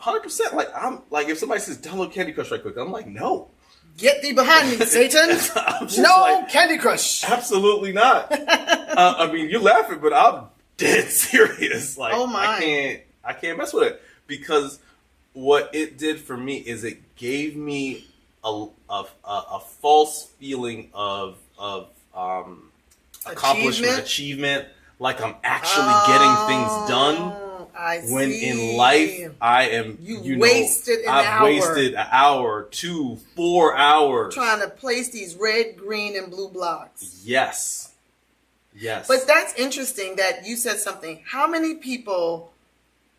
Speaker 2: 100%. Like, I'm like, if somebody says download Candy Crush right quick, I'm like, no.
Speaker 1: Get thee behind me, Satan. No like, Candy Crush.
Speaker 2: Absolutely not. I mean, you're laughing, but I'm dead serious. Like,
Speaker 1: oh my.
Speaker 2: I can't mess with it because what it did for me is it gave me a false feeling of accomplishment, achievement, like I'm actually getting things done. When in life I am,
Speaker 1: wasted
Speaker 2: an hour, 2, 4 hours
Speaker 1: trying to place these red, green, and blue blocks.
Speaker 2: Yes.
Speaker 1: But that's interesting that you said something. How many people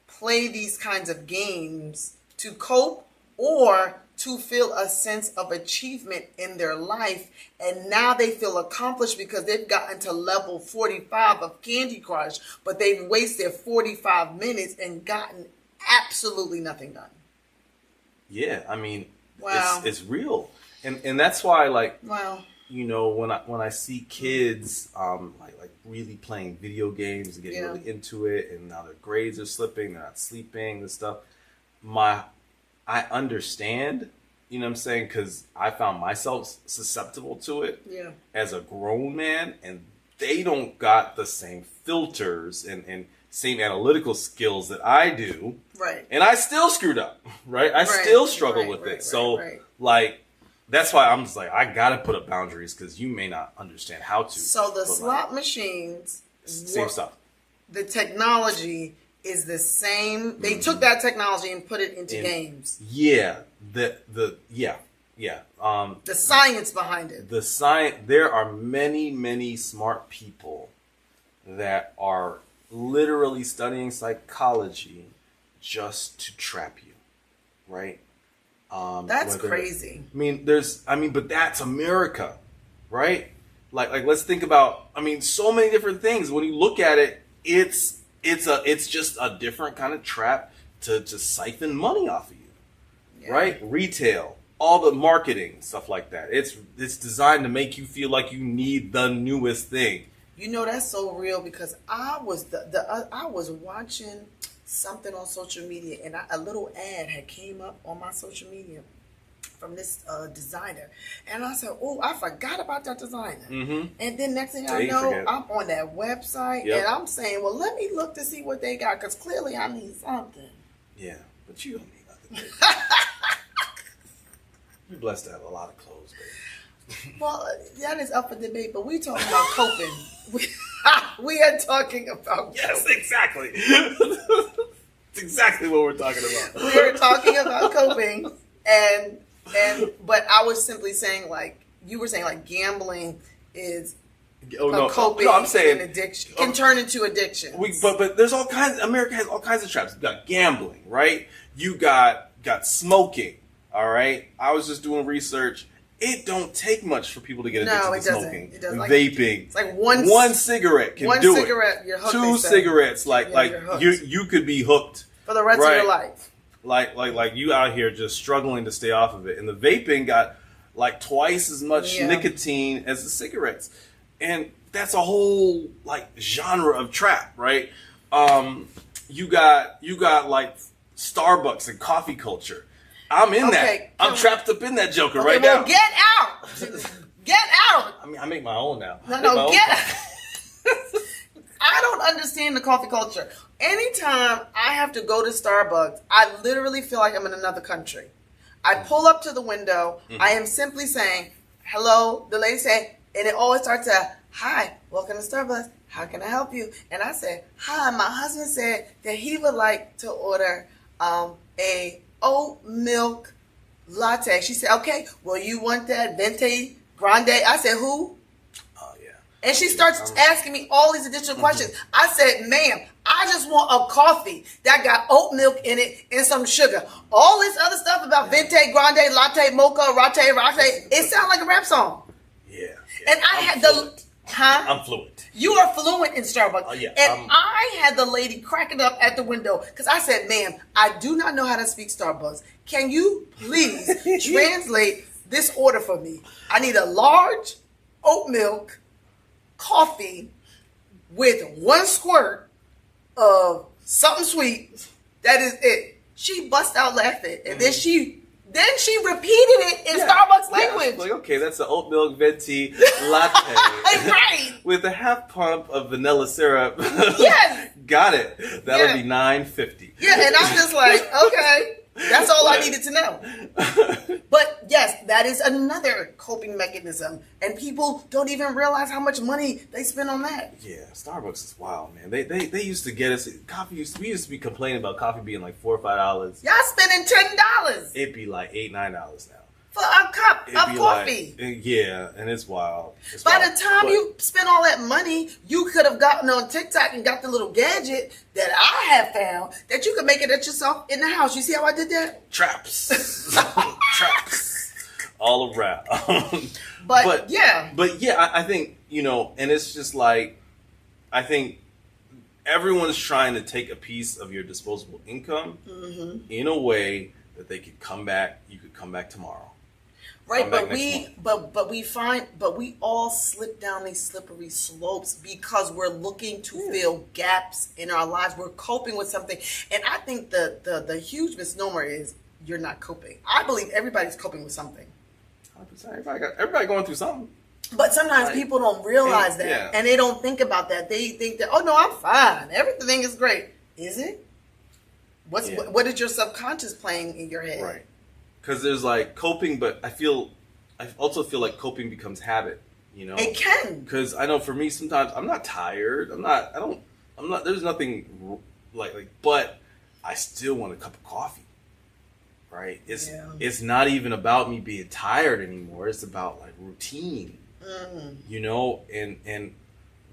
Speaker 1: play these kinds of games to cope or to feel a sense of achievement in their life, and now they feel accomplished because they've gotten to level 45 of Candy Crush, but they've wasted 45 minutes and gotten absolutely nothing done.
Speaker 2: Yeah, I mean,
Speaker 1: wow.
Speaker 2: It's real, and that's why, like,
Speaker 1: wow.
Speaker 2: You know, when I see kids like really playing video games and getting really into it, and now their grades are slipping, they're not sleeping and stuff. I understand, you know what I'm saying, because I found myself susceptible to it as a grown man, and they don't got the same filters and same analytical skills that I do.
Speaker 1: Right.
Speaker 2: And I still screwed up, right? I still struggle with it. So, like, that's why I'm just like, I got to put up boundaries because you may not understand how to.
Speaker 1: So the slot machines.
Speaker 2: Same stuff.
Speaker 1: The technology is the same. They took that technology and put it into games.
Speaker 2: Yeah. The
Speaker 1: science behind it.
Speaker 2: There are many smart people that are literally studying psychology just to trap you, right?
Speaker 1: That's crazy.
Speaker 2: But that's America, right? Like let's think about, so many different things. When you look at it, it's just a different kind of trap to siphon money off of you, right? Retail, all the marketing, stuff like that. It's designed to make you feel like you need the newest thing.
Speaker 1: You know, that's so real because I was I was watching something on social media and a little ad had came up on my social media from this designer, and I said, "Oh, I forgot about that designer." Mm-hmm. And then next thing I know, I'm on that website, and I'm saying, "Well, let me look to see what they got because clearly I need something."
Speaker 2: Yeah, but you don't need nothing. You're blessed to have a lot of clothes, baby.
Speaker 1: Well, that is up for debate, but we talking about coping. We are talking about
Speaker 2: yes, exactly. It's exactly what we're talking about.
Speaker 1: We are talking about coping, but I was simply saying, like you were saying, like gambling is
Speaker 2: Oh
Speaker 1: But
Speaker 2: no,
Speaker 1: coping
Speaker 2: no, I'm saying
Speaker 1: and addiction can turn into addiction.
Speaker 2: But there's all kinds. America has all kinds of traps. You got gambling, right? You got smoking. All right. I was just doing research. It don't take much for people to get addicted to smoking.
Speaker 1: It doesn't.
Speaker 2: Vaping.
Speaker 1: It's like one
Speaker 2: cigarette can
Speaker 1: one
Speaker 2: do
Speaker 1: cigarette,
Speaker 2: it.
Speaker 1: you're hooked,
Speaker 2: Two cigarettes,
Speaker 1: you're hooked.
Speaker 2: you could be hooked
Speaker 1: for the rest of your life.
Speaker 2: Like you out here just struggling to stay off of it. And the vaping got like twice as much nicotine as the cigarettes. And that's a whole like genre of trap, right? You got like Starbucks and coffee culture. I'm in that. I'm trapped up in that joker right now.
Speaker 1: Get out! Get out!
Speaker 2: I mean, I make my own now.
Speaker 1: No, get out! I don't understand the coffee culture. Anytime I have to go to Starbucks, I literally feel like I'm in another country. I pull up to the window. I am simply saying, hello. The lady say, and it always starts at, hi, welcome to Starbucks. How can I help you? And I say, hi, my husband said that he would like to order a oat milk latte. She said, okay, well, you want that venti grande? I said, who?
Speaker 2: Oh, yeah.
Speaker 1: And she starts asking me all these additional questions. I said, ma'am, I just want a coffee that got oat milk in it and some sugar. All this other stuff about venti grande, latte, mocha, latte, it sounds like a rap song.
Speaker 2: Yeah.
Speaker 1: And I had
Speaker 2: fluent.
Speaker 1: I'm
Speaker 2: fluent.
Speaker 1: You are fluent in Starbucks.
Speaker 2: Oh, yeah.
Speaker 1: And I had the lady cracking up at the window because I said, ma'am, I do not know how to speak Starbucks. Can you please translate this order for me? I need a large oat milk coffee with 1 squirt of something sweet. That is it. She bust out laughing. And then she repeated it in Starbucks language.
Speaker 2: Like, okay, that's an oat milk venti latte.
Speaker 1: Right.
Speaker 2: With a half pump of vanilla syrup.
Speaker 1: Yes.
Speaker 2: Got it. That'll be $9.50.
Speaker 1: Yeah, and I'm just like, okay. That's all I needed to know. But yes, that is another coping mechanism. And people don't even realize how much money they spend on that.
Speaker 2: Yeah, Starbucks is wild, man. They used to get us we used to be complaining about coffee being like $4 or $5.
Speaker 1: Y'all spending $10.
Speaker 2: It'd be like $8, $9 now.
Speaker 1: For a cup of coffee.
Speaker 2: Yeah, and it's wild.
Speaker 1: By the time you spend all that money, you could have gotten on TikTok and got the little gadget that I have found that you could make it at yourself in the house. You see how I did that?
Speaker 2: Traps. Traps. All around.
Speaker 1: But yeah.
Speaker 2: But yeah, I think, and it's just like, I think everyone's trying to take a piece of your disposable income in a way that they could come back. You could come back tomorrow.
Speaker 1: Right, but we all slip down these slippery slopes because we're looking to fill gaps in our lives. We're coping with something, and I think the huge misnomer is you're not coping. I believe everybody's coping with something.
Speaker 2: 100%. Everybody going through something.
Speaker 1: But sometimes people don't realize that, and they don't think about that. They think that, oh no, I'm fine. Everything is great. Is it? What is your subconscious playing in your head?
Speaker 2: Right. Because there's like coping, but I also feel like coping becomes habit,
Speaker 1: It can.
Speaker 2: Because I know for me, sometimes I'm not tired. I'm not, there's nothing but I still want a cup of coffee, right? It's not even about me being tired anymore. It's about like routine, and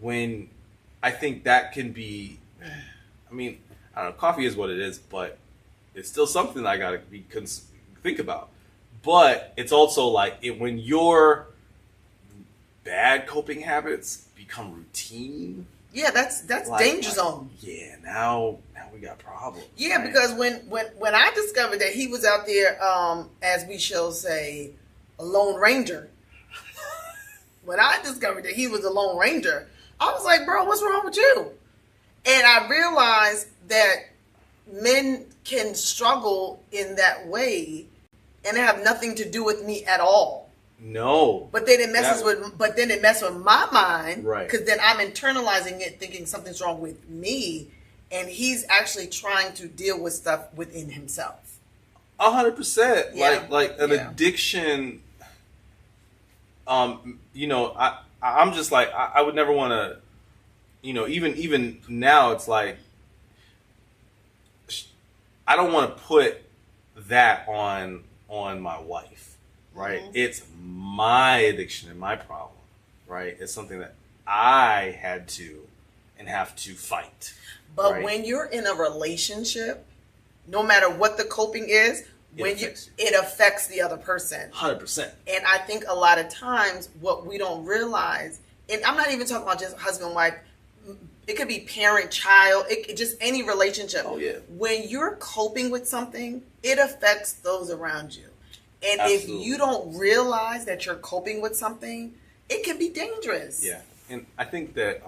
Speaker 2: when I think that can be, I mean, I don't know, coffee is what it is, but it's still something I gotta think about. But it's also like when your bad coping habits become routine.
Speaker 1: Yeah, that's danger zone.
Speaker 2: Yeah, now we got problems.
Speaker 1: Yeah, right? Because when I discovered that he was out there, as we shall say, a lone ranger. When I discovered that he was a lone ranger, I was like, bro, what's wrong with you? And I realized that men can struggle in that way and it have nothing to do with me at all.
Speaker 2: No.
Speaker 1: But then it messes with my mind.
Speaker 2: Right.
Speaker 1: Because then I'm internalizing it, thinking something's wrong with me, and he's actually trying to deal with stuff within himself.
Speaker 2: 100%.
Speaker 1: Yeah.
Speaker 2: Like an addiction. I'm just like, I would never want to, even now it's like, I don't want to put that on my wife, right? Mm-hmm. It's my addiction and my problem, right? It's something that I had to and have to fight.
Speaker 1: But
Speaker 2: right?
Speaker 1: when you're in a relationship, no matter what the coping is, it affects the other person.
Speaker 2: 100%.
Speaker 1: And I think a lot of times what we don't realize, and I'm not even talking about just husband, wife, it could be parent, child, just any relationship.
Speaker 2: Oh, yeah.
Speaker 1: When you're coping with something, it affects those around you. And
Speaker 2: Absolutely.
Speaker 1: if you don't realize that you're coping with something, it can be dangerous.
Speaker 2: Yeah. And I think that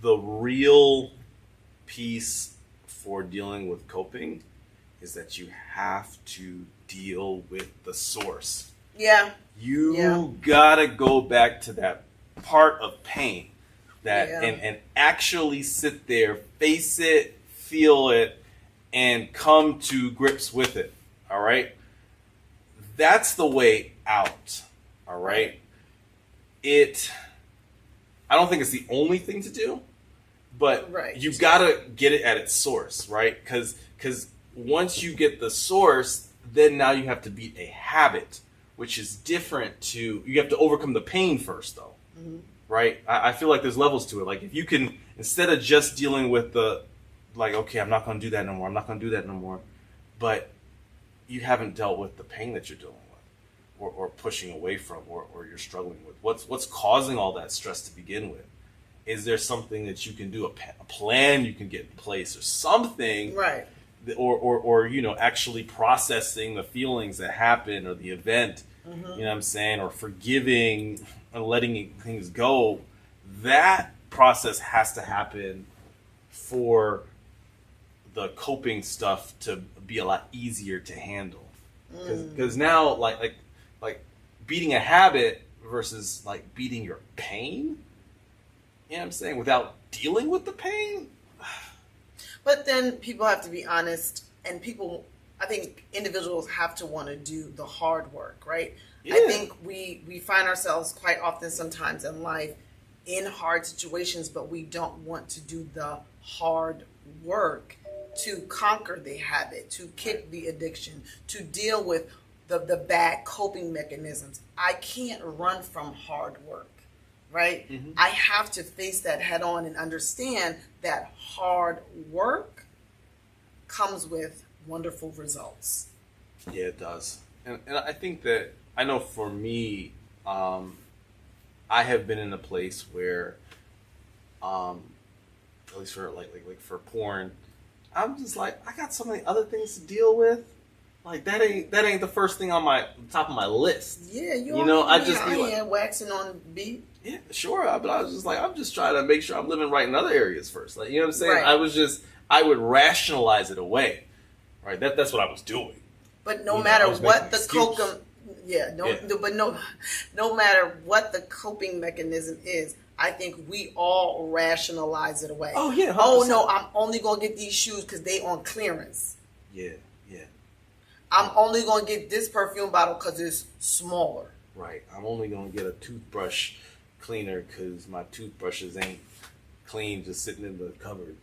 Speaker 2: the real piece for dealing with coping is that you have to deal with the source.
Speaker 1: Yeah.
Speaker 2: You gotta go back to that part of pain that and actually sit there, face it, feel it, and come to grips with it. All right? That's the way out. All right? I don't think it's the only thing to do, but you've got to get it at its source, right? Because once you get the source, then now you have to beat a habit, which is different to, you have to overcome the pain first, though, right? I feel like there's levels to it. Like if you can, instead of just dealing with the, like, okay, I'm not going to do that no more, I'm not going to do that no more, but you haven't dealt with the pain that you're dealing with, or pushing away from, or you're struggling with. What's causing all that stress to begin with? Is there something that you can do, a plan you can get in place, or something,
Speaker 1: right?
Speaker 2: Or you know, actually processing the feelings that happen or the event, you know what I'm saying, or forgiving and letting things go. That process has to happen for the coping stuff to be a lot easier to handle. Because now, like beating a habit versus like beating your pain, you know what I'm saying, without dealing with the pain.
Speaker 1: But then people have to be honest, and I think individuals have to want to do the hard work, right?
Speaker 2: Yeah.
Speaker 1: I think we find ourselves quite often sometimes in life in hard situations, but we don't want to do the hard work to conquer the habit, to kick the addiction, to deal with the bad coping mechanisms. I can't run from hard work, right? I have to face that head on and understand that hard work comes with wonderful results.
Speaker 2: Yeah, it does. And I think that, I know for me, I have been in a place where, at least for like for porn, I'm just like, I got so many other things to deal with. Like that ain't the first thing on my top of my list.
Speaker 1: Yeah,
Speaker 2: you know, I just be like,
Speaker 1: waxing on beat.
Speaker 2: Yeah, sure. But I was just like, I'm just trying to make sure I'm living right in other areas first. Like, you know what I'm saying?
Speaker 1: Right.
Speaker 2: I would rationalize it away. Right? That's what I was doing.
Speaker 1: But no matter what the coping, no matter what the coping mechanism is, I think we all rationalize it away.
Speaker 2: Oh yeah. 100%.
Speaker 1: Oh no, I'm only gonna get these shoes because they on clearance.
Speaker 2: Yeah.
Speaker 1: I'm only gonna get this perfume bottle because it's smaller.
Speaker 2: Right. I'm only gonna get a toothbrush cleaner because my toothbrushes ain't clean, just sitting in the cupboard.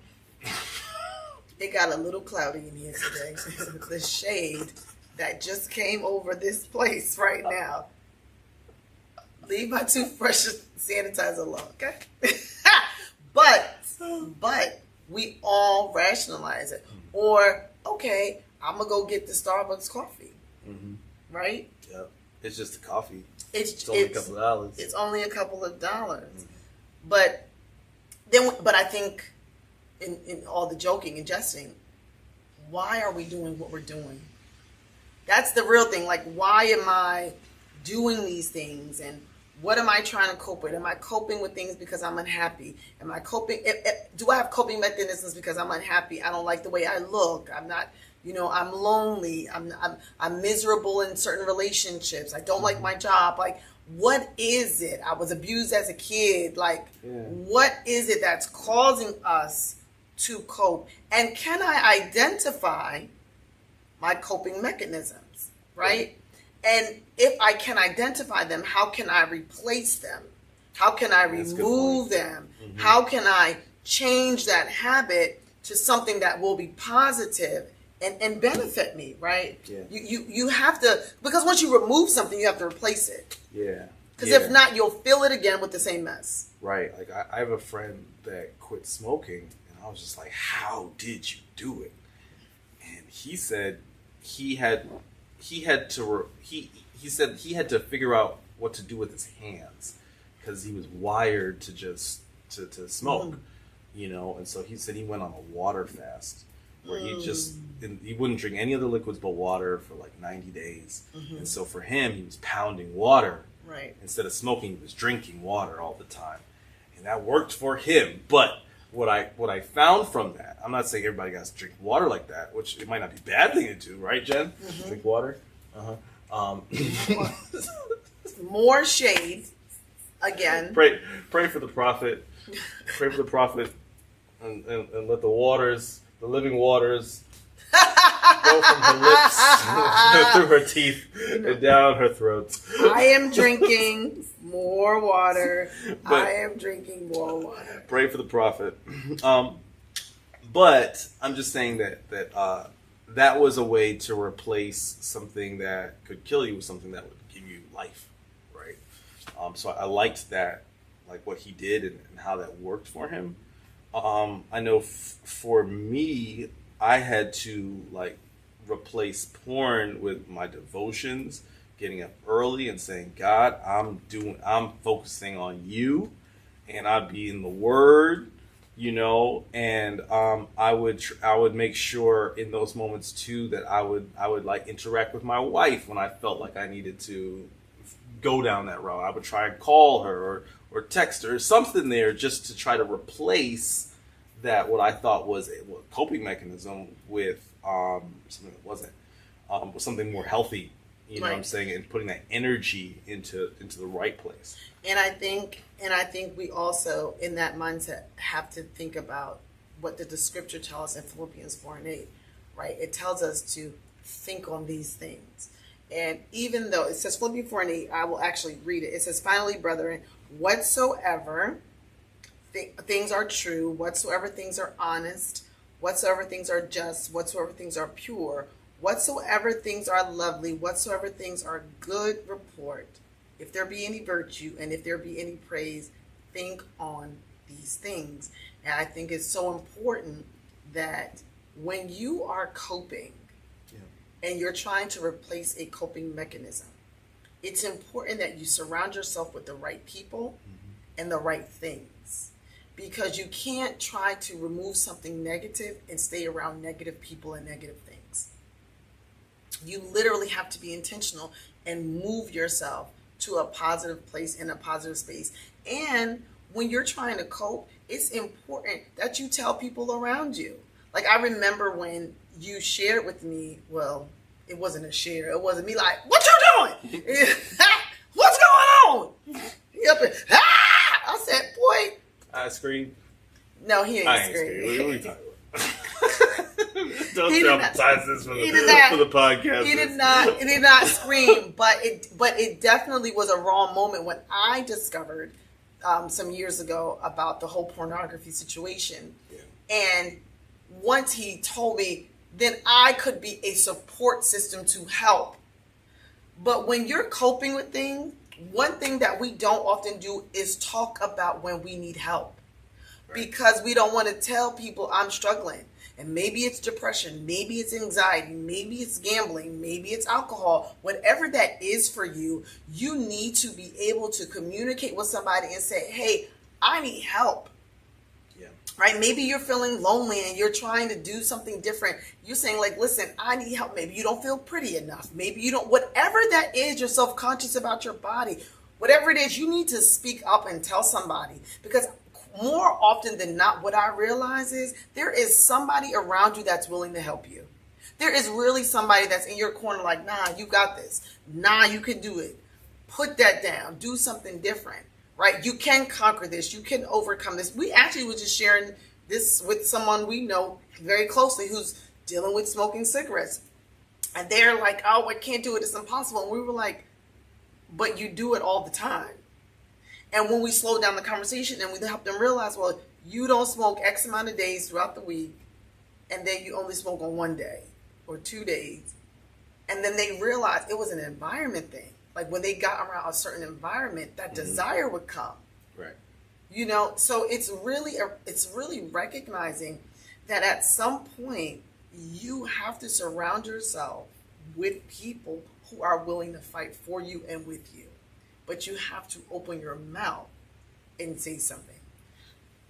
Speaker 1: It got a little cloudy in here today. The shade that just came over this place right now. Leave my toothbrush sanitizer alone, okay? But we all rationalize it. Or, okay, I'm going to go get the Starbucks coffee. Right?
Speaker 2: Yep. It's just a coffee.
Speaker 1: It's
Speaker 2: only a couple of dollars.
Speaker 1: It's only a couple of dollars. But I think in all the joking and jesting, why are we doing what we're doing? That's the real thing. Like, why am I doing these things? And what am I trying to cope with? Am I coping with things because I'm unhappy? Am I coping? Do I have coping mechanisms because I'm unhappy? I don't like the way I look. I'm not, I'm lonely. I'm miserable in certain relationships. I don't like my job. Like, what is it? I was abused as a kid. Like, what is it that's causing us to cope? And can I identify my coping mechanisms, right? And if I can identify them, how can I replace them? How can I remove them? How can I change that habit to something that will be positive and benefit me, right?
Speaker 2: Yeah.
Speaker 1: You have to, because once you remove something, you have to replace it.
Speaker 2: Yeah.
Speaker 1: Because if not, you'll fill it again with the same mess.
Speaker 2: Right. Like I have a friend that quit smoking, and I was just like, "How did you do it?" And he said he had to figure out what to do with his hands because he was wired to just to smoke, And so he said he went on a water fast where he wouldn't drink any other liquids but water for like 90 days. And so for him, he was pounding water.
Speaker 1: Right.
Speaker 2: Instead of smoking, he was drinking water all the time. And that worked for him. But what I found from that, I'm not saying everybody got to drink water like that, which it might not be a bad thing to do, right, Jen? Drink water?
Speaker 1: More shade again.
Speaker 2: Pray for the prophet. Pray for the prophet and let the living waters go from her lips through her teeth and down her throat.
Speaker 1: I am drinking more water. I am drinking more water.
Speaker 2: Pray for the prophet. But I'm just saying that was a way to replace something that could kill you with something that would give you life, right? So I liked that, like what he did and how that worked for him. I know for me, I had to like replace porn with my devotions, getting up early and saying, God, I'm focusing on you, and I'd be in the Word, and I would make sure in those moments too that I would like interact with my wife when I felt like I needed to go down that route. I would try and call her or text her or something there just to try to replace that what I thought was a coping mechanism with something that wasn't, with something more healthy. You know what I'm saying, and putting that energy into the right place.
Speaker 1: And I think we also in that mindset have to think about what the scripture tells us in Philippians 4:8, right? It tells us to think on these things. And even though it says Philippians 4:8, I will actually read it. It says, finally, brethren, whatsoever things are true, whatsoever things are honest, whatsoever things are just, whatsoever things are pure, whatsoever things are lovely, whatsoever things are good report, if there be any virtue and if there be any praise, think on these things. And I think it's so important that when you are coping and you're trying to replace a coping mechanism, it's important that you surround yourself with the right people and the right things. Because you can't try to remove something negative and stay around negative people and negative things. You literally have to be intentional and move yourself to a positive place in a positive space. And when you're trying to cope, it's important that you tell people around you. Like I remember when you shared with me, well, it wasn't a share. It wasn't me like, what you doing? What's going on? I said, boy.
Speaker 2: I screamed.
Speaker 1: No, he ain't screamed.
Speaker 2: What are we talking about? Don't traumatize this for the podcast.
Speaker 1: He did not scream, but it definitely was a raw moment when I discovered some years ago about the whole pornography situation. Yeah. And once he told me, then I could be a support system to help. But when you're coping with things, one thing that we don't often do is talk about when we need help. Right. Because we don't want to tell people I'm struggling. And maybe it's depression, maybe it's anxiety, maybe it's gambling, maybe it's alcohol. Whatever that is for you, you need to be able to communicate with somebody and say, hey, I need help. Yeah. Right? Maybe you're feeling lonely and you're trying to do something different. You're saying like, listen, I need help. Maybe you don't feel pretty enough. Maybe you don't, whatever that is, you're self-conscious about your body. Whatever it is, you need to speak up and tell somebody. Because more often than not, what I realize is there is somebody around you that's willing to help you. There is really somebody that's in your corner like, nah, you got this. Nah, you can do it. Put that down. Do something different, right? You can conquer this. You can overcome this. We actually were just sharing this with someone we know very closely who's dealing with smoking cigarettes. And they're like, oh, I can't do it. It's impossible. And we were like, but you do it all the time. And when we slow down the conversation and we help them realize, well, you don't smoke X amount of days throughout the week, and then you only smoke on one day or 2 days. And then they realize it was an environment thing. Like when they got around a certain environment, that desire would come.
Speaker 2: Right.
Speaker 1: You know, so it's really recognizing that at some point you have to surround yourself with people who are willing to fight for you and with you. But you have to open your mouth and say something.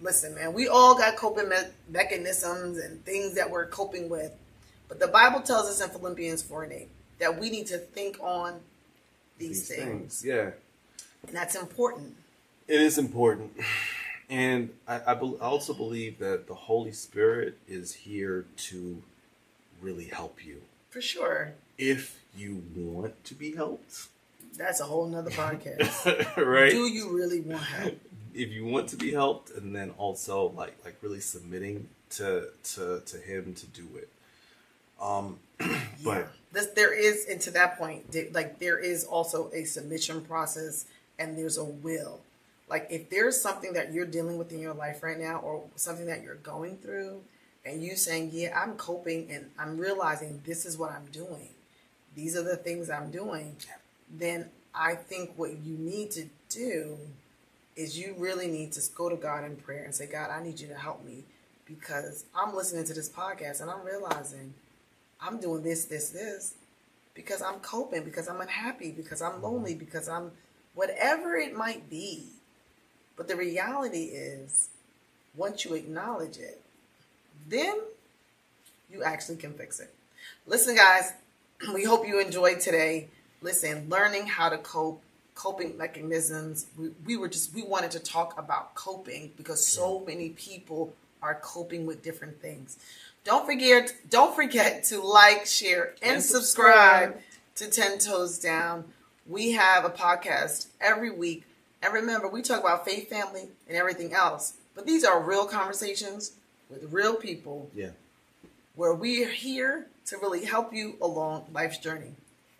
Speaker 1: Listen, man, we all got coping mechanisms and things that we're coping with. But the Bible tells us in Philippians 4:8 that we need to think on these things.
Speaker 2: Yeah.
Speaker 1: And that's important.
Speaker 2: It is important. And I also believe that the Holy Spirit is here to really help you.
Speaker 1: For sure.
Speaker 2: If you want to be helped.
Speaker 1: That's a whole nother podcast.
Speaker 2: Right?
Speaker 1: Do you really want help?
Speaker 2: If you want to be helped, and then also like really submitting to him to do it. But
Speaker 1: there is, and to that point, like there is also a submission process, and there's a will. Like if there's something that you're dealing with in your life right now, or something that you're going through, and you saying, yeah, I'm coping and I'm realizing this is what I'm doing. These are the things I'm doing. Then I think what you need to do is you really need to go to God in prayer and say, God, I need you to help me, because I'm listening to this podcast and I'm realizing I'm doing this, because I'm coping, because I'm unhappy, because I'm lonely, because I'm whatever it might be. But the reality is, once you acknowledge it, then you actually can fix it. Listen, guys, we hope you enjoyed today. Listen, learning how to cope, coping mechanisms. We wanted to talk about coping because so many people are coping with different things. Don't forget to like, share, and subscribe to 10 Toes Down. We have a podcast every week. And remember, we talk about faith, family, and everything else. But these are real conversations with real people.
Speaker 2: Yeah. Where
Speaker 1: we are here to really help you along life's journey.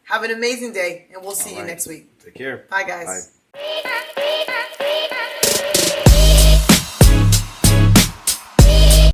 Speaker 1: Have an amazing day, and we'll see you next week.
Speaker 2: Take care.
Speaker 1: Bye, guys.
Speaker 2: Bye.